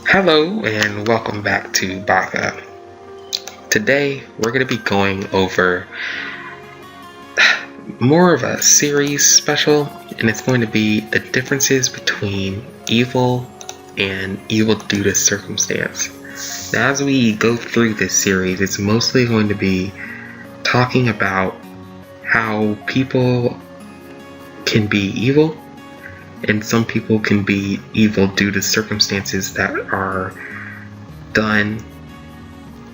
Hello and welcome back to Baka. Today we're going to be going over more of a series special, and it's going to be the differences between evil and evil due to circumstance. Now, as we go through this series, it's mostly going to be talking about how people can be evil and some people can be evil due to circumstances that are done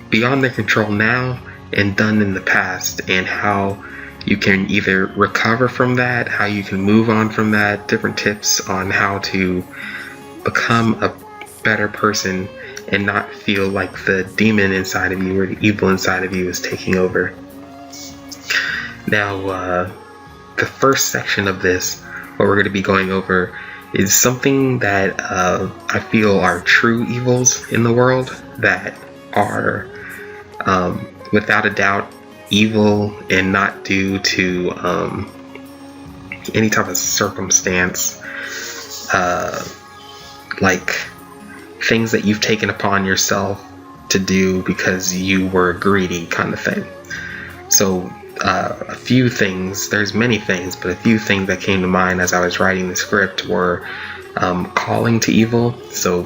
beyond their control now and done in the past, and how you can either recover from that, how you can move on from that, different tips on how to become a better person and not feel like the demon inside of you or the evil inside of you is taking over. Now, the first section of this, what we're going to be going over, is something that I feel are true evils in the world that are without a doubt evil and not due to any type of circumstance, like things that you've taken upon yourself to do because you were greedy, kind of thing. So a few things, there's many things, but a few things that came to mind as I was writing the script were calling to evil. So,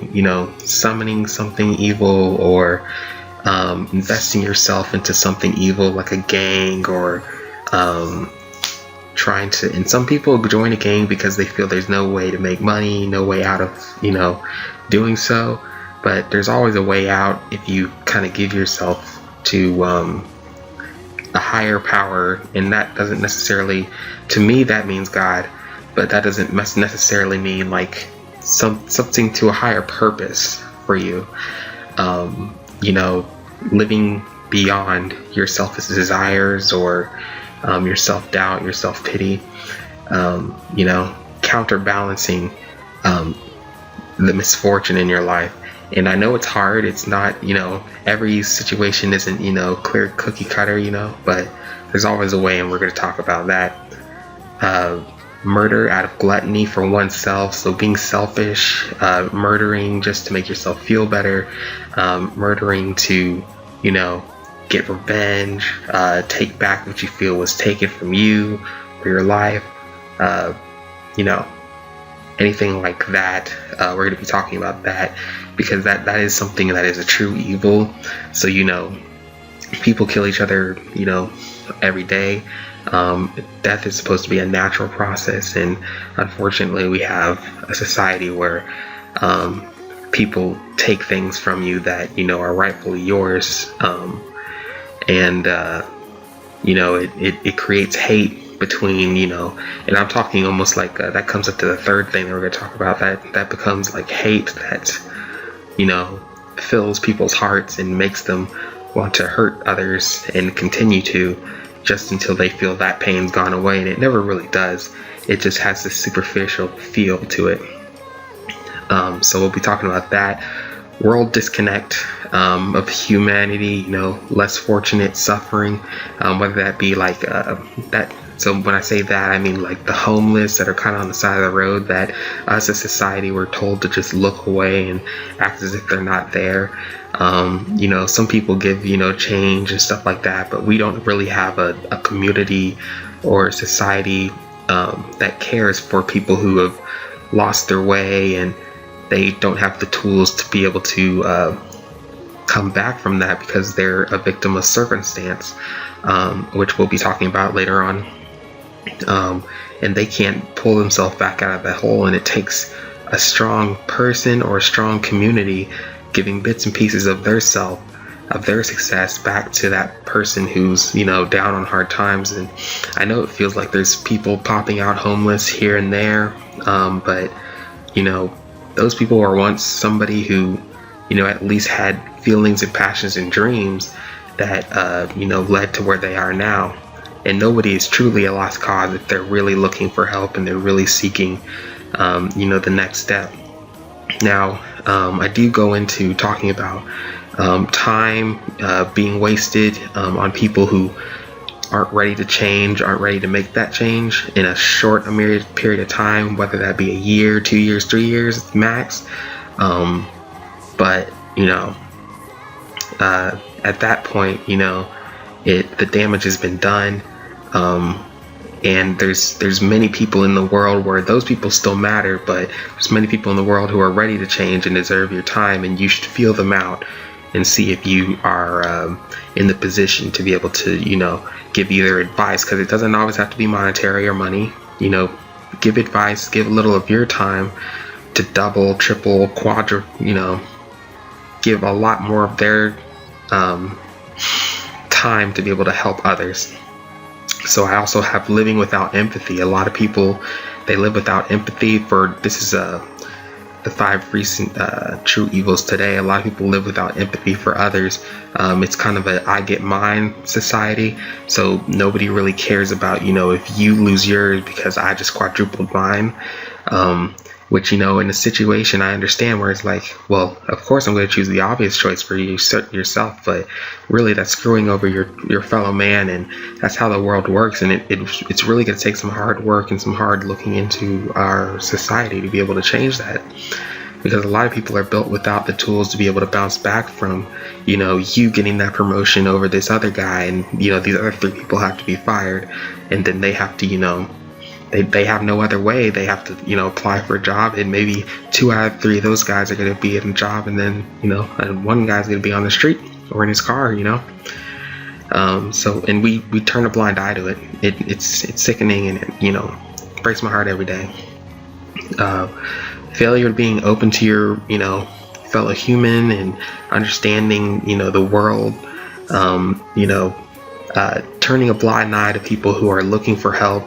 summoning something evil, or investing yourself into something evil like a gang, or trying to, and some people join a gang because they feel there's no way to make money, no way out of, doing so. But there's always a way out if you kind of give yourself to a higher power, and that doesn't necessarily, to me, that means God, but that doesn't necessarily mean like something to a higher purpose for you. Living beyond your selfish desires, or your self-doubt, your self-pity, counterbalancing the misfortune in your life. And I know it's hard. It's not, every situation isn't, clear cookie cutter, but there's always a way, and we're going to talk about that. Murder out of gluttony for oneself. So being selfish, murdering just to make yourself feel better, murdering to, get revenge, take back what you feel was taken from you or your life, anything like that. We're going to be talking about that, because that is something that is a true evil. So, people kill each other, every day. Death is supposed to be a natural process, and unfortunately we have a society where people take things from you that are rightfully yours, and it creates hate between, and I'm talking almost like that comes up to the third thing that we're going to talk about, that becomes like hate that fills people's hearts and makes them want to hurt others and continue to, just until they feel that pain's gone away. And it never really does. It just has this superficial feel to it. So we'll be talking about that world disconnect of humanity, less fortunate suffering, whether that be like that. So when I say that, I mean like the homeless that are kind of on the side of the road, that us as society, we're told to just look away and act as if they're not there. Some people give, change and stuff like that, but we don't really have a community or society that cares for people who have lost their way, and they don't have the tools to be able to come back from that because they're a victim of circumstance, which we'll be talking about later on. And they can't pull themselves back out of that hole, and it takes a strong person or a strong community giving bits and pieces of their self, of their success, back to that person who's down on hard times. And I know it feels like there's people popping out homeless here and there, but those people were once somebody who at least had feelings and passions and dreams that led to where they are now. And nobody is truly a lost cause if they're really looking for help and they're really seeking the next step. Now, I do go into talking about time being wasted on people who aren't ready to change, aren't ready to make that change in a short period of time, whether that be a year, 2 years, 3 years max. But at that point, the damage has been done. And there's many people in the world where those people still matter, but there's many people in the world who are ready to change and deserve your time, and you should feel them out and see if you are in the position to be able to give either advice, because it doesn't always have to be monetary or money. Give advice, give a little of your time to double, triple, give a lot more of their time to be able to help others. So I also have living without empathy. A lot of people, they live without empathy this is the 5 recent true evils today. A lot of people live without empathy for others. It's kind of I get mine society. So nobody really cares about, if you lose yours because I just quadrupled mine. Which, in a situation I understand where it's like, well, of course I'm going to choose the obvious choice for you yourself, but really that's screwing over your fellow man, and that's how the world works. And it's really going to take some hard work and some hard looking into our society to be able to change that, because a lot of people are built without the tools to be able to bounce back from, you getting that promotion over this other guy, and these other 3 people have to be fired, and then they have to they have no other way. They have to apply for a job, and maybe 2 out of 3 of those guys are going to be in a job, and then and one guy's going to be on the street or in his car. So and we turn a blind eye to it. It's sickening, and it breaks my heart every day. Failure to being open to your fellow human and understanding the world. Turning a blind eye to people who are looking for help.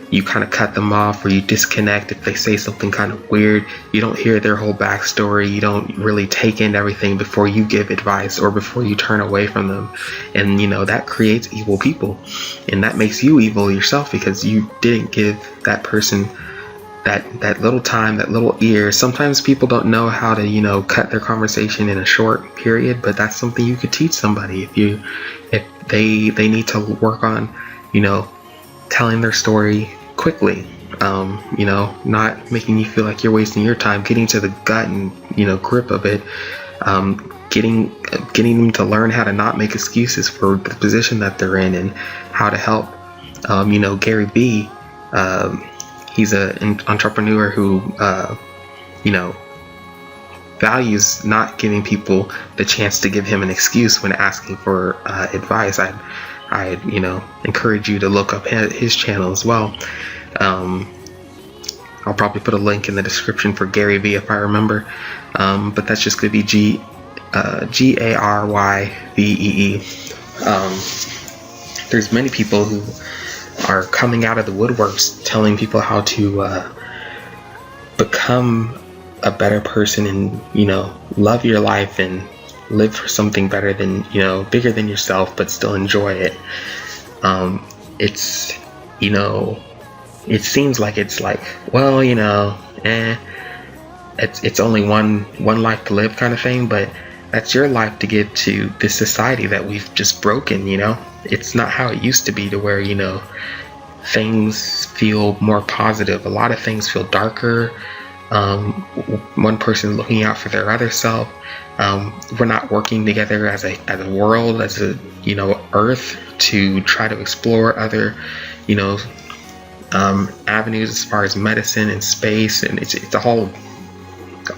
You kind of cut them off, or you disconnect if they say something kind of weird. You don't hear their whole backstory. You don't really take in everything before you give advice or before you turn away from them. And that creates evil people, and that makes you evil yourself, because you didn't give that person that little time, that little ear. Sometimes people don't know how to cut their conversation in a short period, but that's something you could teach somebody if they need to work on telling their story quickly, not making you feel like you're wasting your time, getting to the gut and grip of it, getting them to learn how to not make excuses for the position that they're in, and how to help. Gary Vee, he's an entrepreneur who values not giving people the chance to give him an excuse when asking for advice. I encourage you to look up his channel as well. I'll probably put a link in the description for Gary Vee if I remember. But that's just going to be GARYVEE. There's many people who are coming out of the woodworks telling people how to become a better person and love your life and live for something better than bigger than yourself, but still enjoy it. It's it seems like it's like, well, it's only one life to live kind of thing, but that's your life to give to this society that we've just broken. It's not how it used to be, to where things feel more positive. A lot of things feel darker. One person looking out for their other self. We're not working together as a world, as a Earth, to try to explore other avenues as far as medicine and space, and it's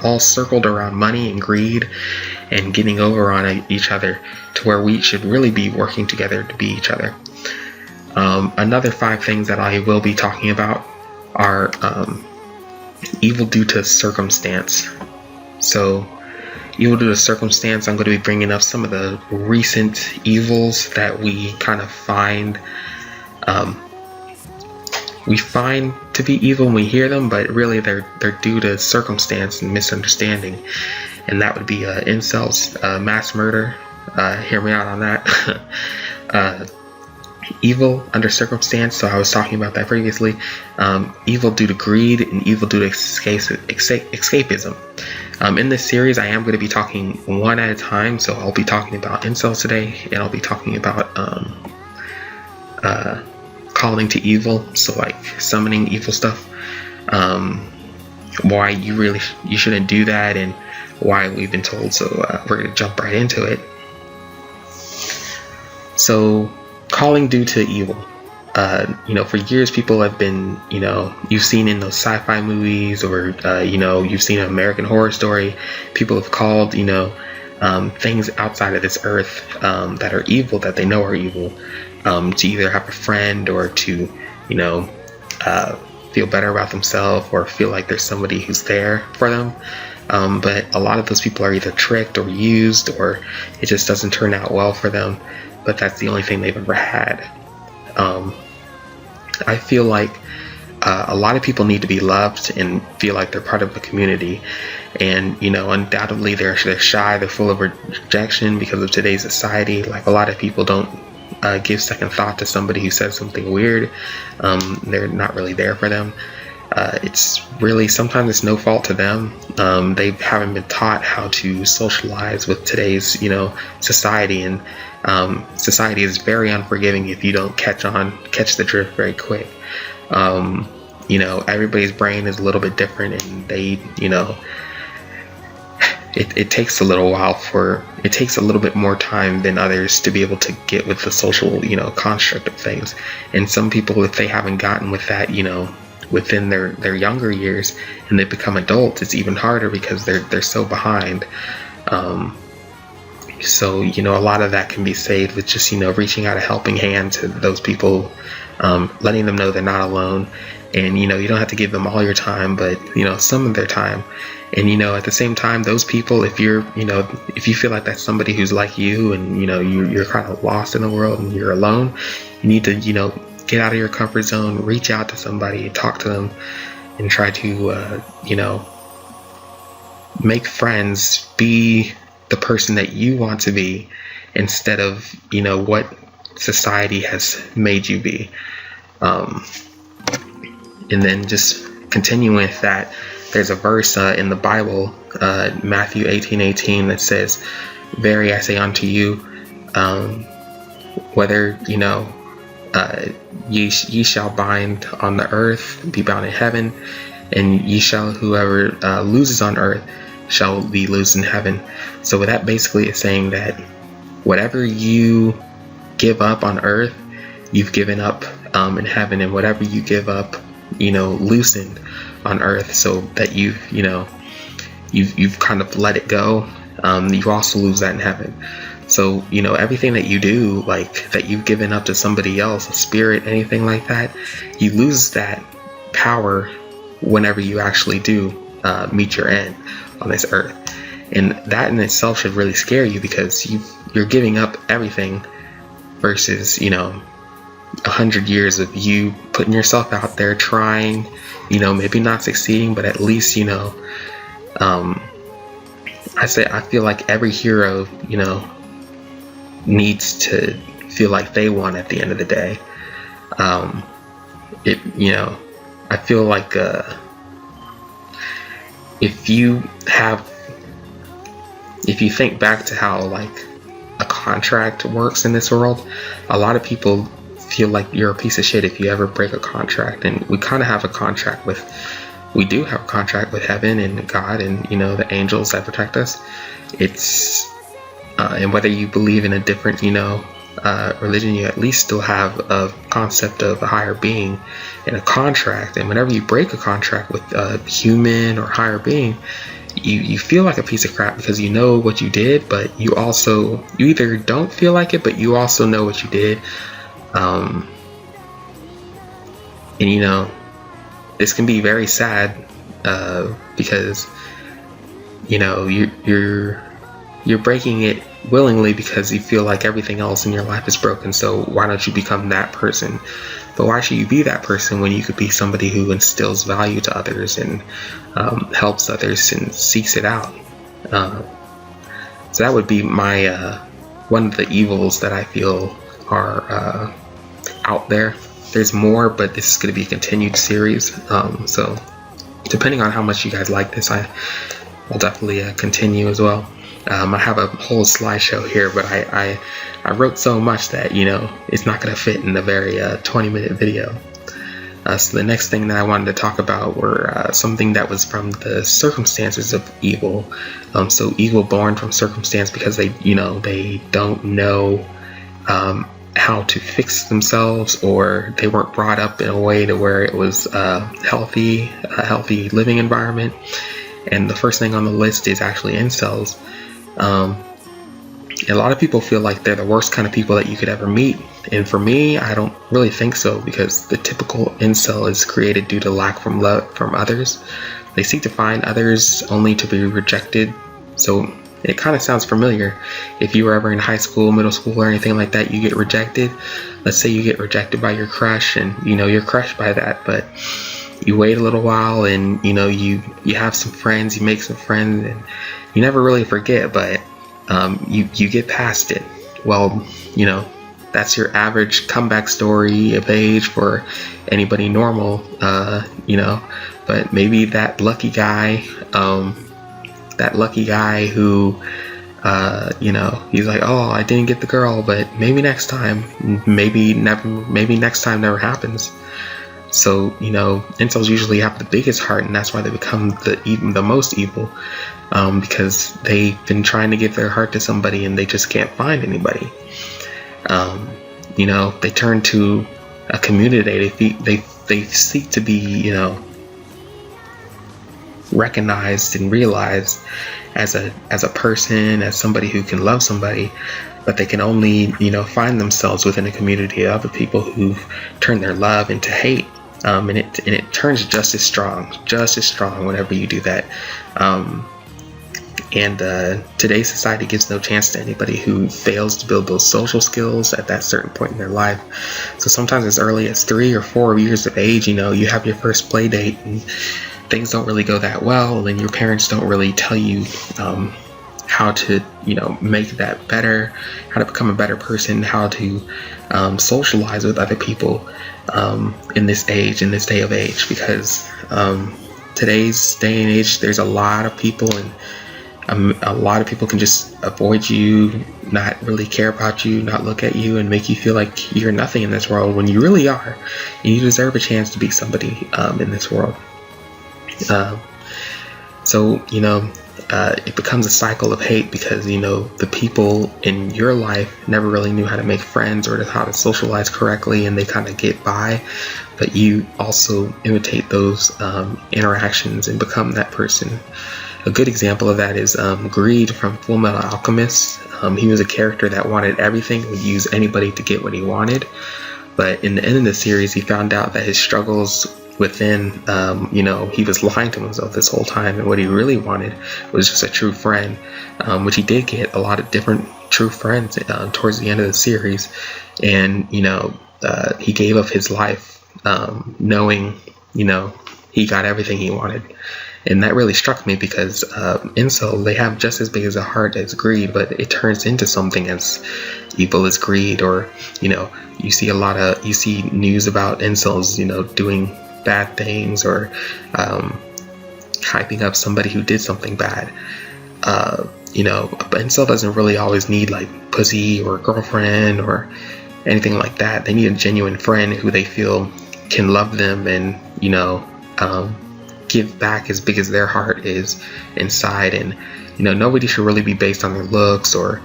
all circled around money and greed and getting over on each other, to where we should really be working together to be each other. Another 5 things that I will be talking about are evil due to circumstance. So evil due to circumstance, I'm going to be bringing up some of the recent evils that we kind of find to be evil when we hear them, but really they're due to circumstance and misunderstanding. And that would be incels, mass murder. Hear me out on that. Evil under circumstance, so I was talking about that previously. Evil due to greed, and evil due to escapism. In this series, I am going to be talking one at a time, so I'll be talking about incels today, and I'll be talking about calling to evil, so like summoning evil stuff. why you shouldn't do that, and why we've been told. So we're gonna jump right into it. So, calling due to evil. For years people have been, you've seen in those sci-fi movies, or you've seen an American Horror Story. People have called, things outside of this earth that are evil, that they know are evil, to either have a friend, or to, feel better about themselves, or feel like there's somebody who's there for them. But a lot of those people are either tricked or used, or it just doesn't turn out well for them. But that's the only thing they've ever had. I feel like a lot of people need to be loved and feel like they're part of a community. And undoubtedly they're shy, they're full of rejection because of today's society. Like, a lot of people don't give second thought to somebody who says something weird. They're not really there for them. It's really, sometimes it's no fault to them. They haven't been taught how to socialize with today's society, and society is very unforgiving if you don't catch the drift very quick. Everybody's brain is a little bit different, and they it takes a little while it takes a little bit more time than others to be able to get with the social construct of things. And some people, if they haven't gotten with that within their younger years, and they become adults, it's even harder because they're so behind. So a lot of that can be saved with just reaching out a helping hand to those people, letting them know they're not alone. And you don't have to give them all your time, but some of their time. And at the same time, those people, if you feel like that's somebody who's like you, and you're kind of lost in the world and you're alone, you need to get out of your comfort zone, reach out to somebody, talk to them, and try to make friends, be the person that you want to be, instead of what society has made you be. And then just continue with that, there's a verse in the Bible, Matthew 18:18, that says, "Verily I say unto you, whether ye shall bind on the earth, be bound in heaven, and ye shall, whoever loses on earth shall be loosed in heaven." So that basically is saying that whatever you give up on earth, you've given up in heaven, and whatever you give up, loosened on earth, so that you've kind of let it go, you also lose that in heaven. So everything that you do, like that you've given up to somebody else, a spirit, anything like that, you lose that power whenever you actually do meet your end on this earth. And that in itself should really scare you, because you're giving up everything versus 100 years of you putting yourself out there, trying, maybe not succeeding, but at least I feel like every hero needs to feel like they won at the end of the day. I feel like if you think back to how like a contract works in this world, a lot of people feel like you're a piece of shit if you ever break a contract. And we kind of have a contract with heaven and God, and the angels that protect us. It's and whether you believe in a different religion, you at least still have a concept of a higher being and a contract. And whenever you break a contract with a human or higher being, you feel like a piece of crap, because you know what you did, but you either don't feel like it, but you also know what you did. And this can be very sad, because you're breaking it willingly because you feel like everything else in your life is broken. So why don't you become that person? But why should you be that person when you could be somebody who instills value to others and helps others and seeks it out? So that would be my one of the evils that I feel are out there. There's more, but this is going to be a continued series. So depending on how much you guys like this, I'll definitely continue as well. I have a whole slideshow here, but I wrote so much that it's not going to fit in a very 20-minute video. So the next thing that I wanted to talk about were something that was from the circumstances of evil. So evil born from circumstance because they don't know how to fix themselves, or they weren't brought up in a way to where it was a healthy living environment. And the first thing on the list is actually incels. A lot of people feel like they're the worst kind of people that you could ever meet. And for me, I don't really think so, because the typical incel is created due to lack from love from others. They seek to find others only to be rejected. So it kind of sounds familiar. If you were ever in high school, middle school, or anything like that, you get rejected. Let's say you get rejected by your crush, and you're crushed by that, but you wait a little while, and you have some friends, you make some friends, and you never really forget, but you get past it. Well, that's your average comeback story of age for anybody normal, but maybe that lucky guy who, he's like, oh, I didn't get the girl, but maybe next time, maybe next time never happens. So, incels usually have the biggest heart, and that's why they become the most evil, because they've been trying to give their heart to somebody and they just can't find anybody. They turn to a community. They seek to be, recognized and realized as a person, as somebody who can love somebody, but they can only, find themselves within a community of other people who've turned their love into hate. And it turns just as strong whenever you do that. Today's society gives no chance to anybody who fails to build those social skills at that certain point in their life. So sometimes as early as 3 or 4 years of age, you have your first play date and things don't really go that well, and your parents don't really tell you how to make that better, how to become a better person, how to socialize with other people in this day of age, because today's day and age, there's a lot of people, and a lot of people can just avoid you, not really care about you, not look at you, and make you feel like you're nothing in this world when you really are, and you deserve a chance to be somebody in this world. So it becomes a cycle of hate, because the people in your life never really knew how to make friends or how to socialize correctly, and they kind of get by, but you also imitate those interactions and become that person. A good example of that is Greed from Full Metal Alchemist. He was a character that wanted everything, would use anybody to get what he wanted, but in the end of the series, he found out that his struggles within, he was lying to himself this whole time, and what he really wanted was just a true friend, which he did get a lot of different true friends towards the end of the series. And he gave up his life knowing he got everything he wanted. And that really struck me, because incel, they have just as big as a heart as greed, but it turns into something as evil as greed. Or you see news about incels doing bad things, or hyping up somebody who did something bad. But incel doesn't really always need like pussy or girlfriend or anything like that. They need a genuine friend who they feel can love them and give back as big as their heart is inside. And nobody should really be based on their looks, or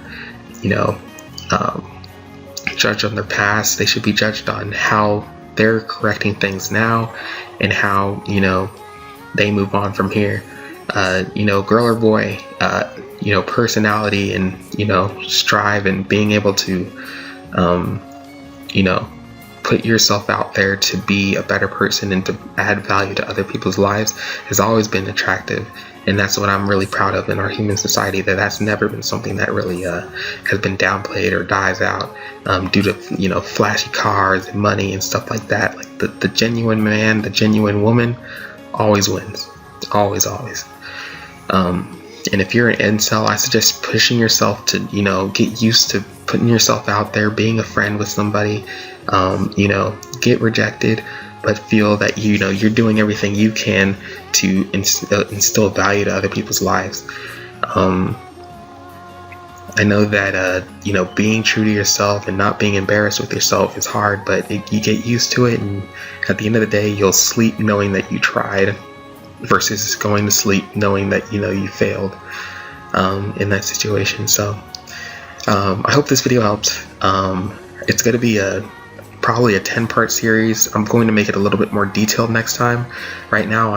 judged on their past. They should be judged on how they're correcting things now, and how they move on from here. Girl or boy, personality, and strive, and being able to put yourself out there to be a better person and to add value to other people's lives has always been attractive. And that's what I'm really proud of in our human society, that's never been something that really has been downplayed or dies out due to flashy cars and money and stuff like that. Like the genuine man, the genuine woman always wins, always. And if you're an incel, I suggest pushing yourself to get used to putting yourself out there, being a friend with somebody. Get rejected, but feel that you're doing everything you can to instill value to other people's lives. I know that you know, being true to yourself and not being embarrassed with yourself is hard, but you get used to it, and at the end of the day, you'll sleep knowing that you tried, versus going to sleep knowing that, you know, you failed in that situation. So I hope this video helped. It's going to be probably a 10-part series. I'm going to make it a little bit more detailed next time. Right now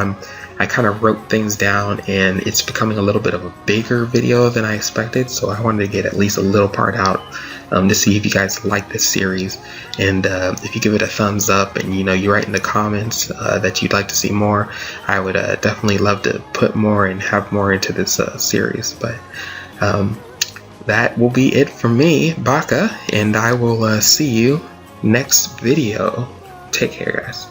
I kind of wrote things down, and it's becoming a little bit of a bigger video than I expected, so I wanted to get at least a little part out to see if you guys like this series. And if you give it a thumbs up, and you know, you write in the comments that you'd like to see more, I would definitely love to put more and have more into this series. But that will be it from me, Baka, and I will see you next video. Take care, guys.